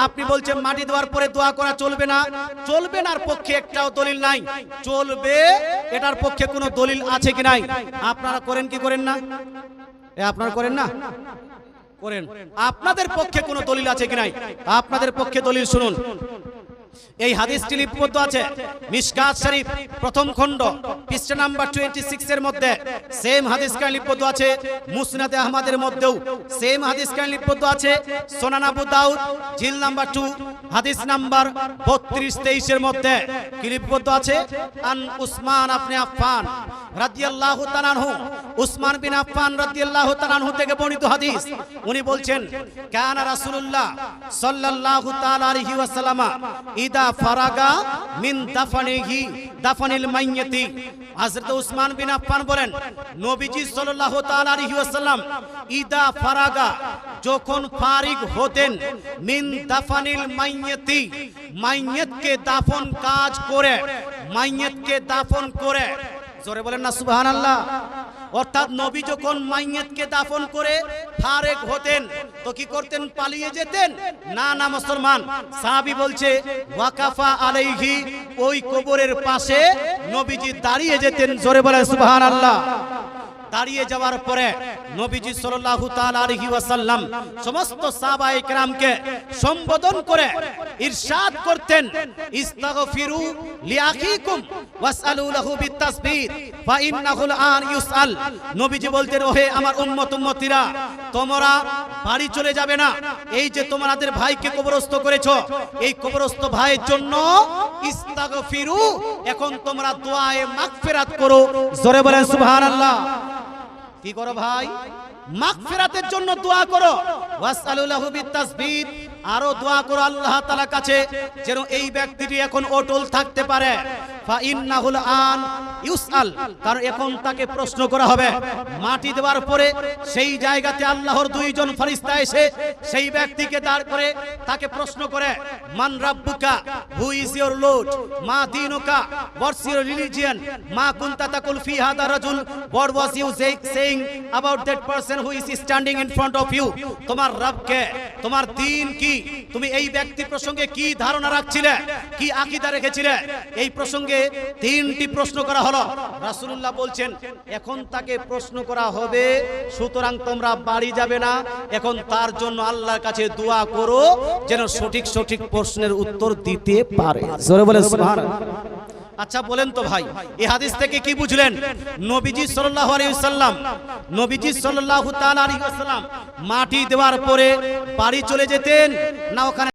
আপনি বলছেন মাটি দেওয়ার পরে দোয়া করা চলবে না, চলবে না, পক্ষে একটাও দলিল নাই। চলবে এটার পক্ষে কোনো দলিল আছে কি নাই? আপনারা করেন কি করেন না? আপনারা করেন না? করেন। আপনাদের পক্ষে কোনো দলিল আছে কি নাই? আপনাদের পক্ষে দলিল শুনুন। এই হাদিসটি লিপিবদ্ধ আছে মিশকাত শরীফ প্রথম খণ্ড পৃষ্ঠা নাম্বার 26 এর মধ্যে। সেম হাদিস কান লিপিবদ্ধ আছে মুসনাদে আহমদের মধ্যেও। সেম হাদিস কান লিপিবদ্ধ আছে সুনান আবু দাউদ জিল নাম্বার 2 হাদিস নাম্বার 32-23 এর মধ্যে। কি লিপিবদ্ধ আছে? আন উসমান ইবনে আফফান রাদিয়াল্লাহু তাআলা আনহু, উসমান বিন আফফান রাদিয়াল্লাহু তাআলা আনহু থেকে বর্ণিত হাদিস। উনি বলছেন কানা রাসূলুল্লাহ সাল্লাল্লাহু তাআলা আলাইহি ওয়াসাল্লাম ইদা ফারাগা মিন দাফানিল মাইয়িতি। হযরত উসমান বিন আফফান বলেন নবীজি সাল্লাল্লাহু তাআলা আলাইহি ওয়াসাল্লাম ইদা ফারাগা, যখন ফারিগ হতেন, মিন দাফানিল মাইয়িতি, মাইয়িতকে দাফন কাজ করে, মাইয়িতকে দাফন করে। জোরে বলেন না সুবহানাল্লাহ। অর্থাৎ নবী যখন মাইয়িতকে দাফন করে ফারেক হতেন তো কি করতেন? পালিয়ে যেতেন? না না মুসলমান, সাহাবী বলছে ওয়াকাফা আলাইহি, ওই কবরের পাশে নবীজি দাঁড়িয়ে যেতেন। জোরে বলেন সুবহানাল্লাহ। দাঁড়িয়ে যাওয়ার পরে নবীজি সাল্লাল্লাহু তাআলা আলাইহি ওয়াসাল্লাম সমস্ত সাহাবায়ে কেরামকে সম্বোধন করে ইরশাদ করতেন ইস্তাগফিরু লিআখিকুম ওয়াসআলু লাহু বিতাসবিত ফা ইন্নাহুল আন ইউসআল। নবীজি বলতেন ওহে আমার উম্মত উম্মতিরা, তোমরা বাড়ি চলে যাবে না, এই যে তোমাদের ভাইকে কবরস্থ করেছো, এই কবরস্থ ভাইয়ের জন্য ইস্তাগফিরু, এখন তোমরা দোয়ায়ে মাগফিরাত করো। জোরে বলেন সুবহানাল্লাহ। কি করো ভাই? মাগফিরাতের জন্য দোয়া করো। ওয়াসআলু লাহু বিতাসবিত, আরো দোয়া করো আল্লাহ তাআলার কাছে যেন এই ব্যক্তিটি এখন অটল থাকতে পারে। ফা ইন্নাহুল আন ইউসআল, কারণ এখন তাকে প্রশ্ন করা হবে। মাটি দেওয়ার পরে সেই জায়গাতে আল্লাহর দুইজন ফেরেশতা এসে সেই ব্যক্তিকে দাঁড় করে তাকে প্রশ্ন করে মান রাব্বুকা, হু ইজ ইওর লর্ড, মা দীনুকা, হোয়াটস ইওর রিলিজিয়ন, মা কুনতা তাকুল ফি হাদা রাজুল, what was you saying about that person who is standing in front of you. তোমার রবকে, তোমার দ্বীন কি, তুমি এই ব্যক্তি প্রসঙ্গে কি ধারণা রাখছিলে, কি আকীদা রেখেছিলে, এই প্রসঙ্গে তিনটি প্রশ্ন করা হলো। রাসূলুল্লাহ বলছেন এখন তাকে প্রশ্ন করা হবে, সুতরাং তোমরা বাড়ি যাবে না, এখন তার জন্য আল্লাহর কাছে দোয়া করো যেন সঠিক সঠিক প্রশ্নের উত্তর দিতে পারে। জোরে বলেন সুবহানাল্লাহ। আচ্ছা বলেন তো ভাই, এই হাদিস থেকে কি বুঝলেন? নবীজি সাল্লাল্লাহু আলাইহি ওয়াসাল্লাম, নবীজি সাল্লাল্লাহু তাআলা আলাইহি ওয়াসাল্লাম মাটি দেওয়ার পরে বাড়ি চলে যেতেন না ওখানে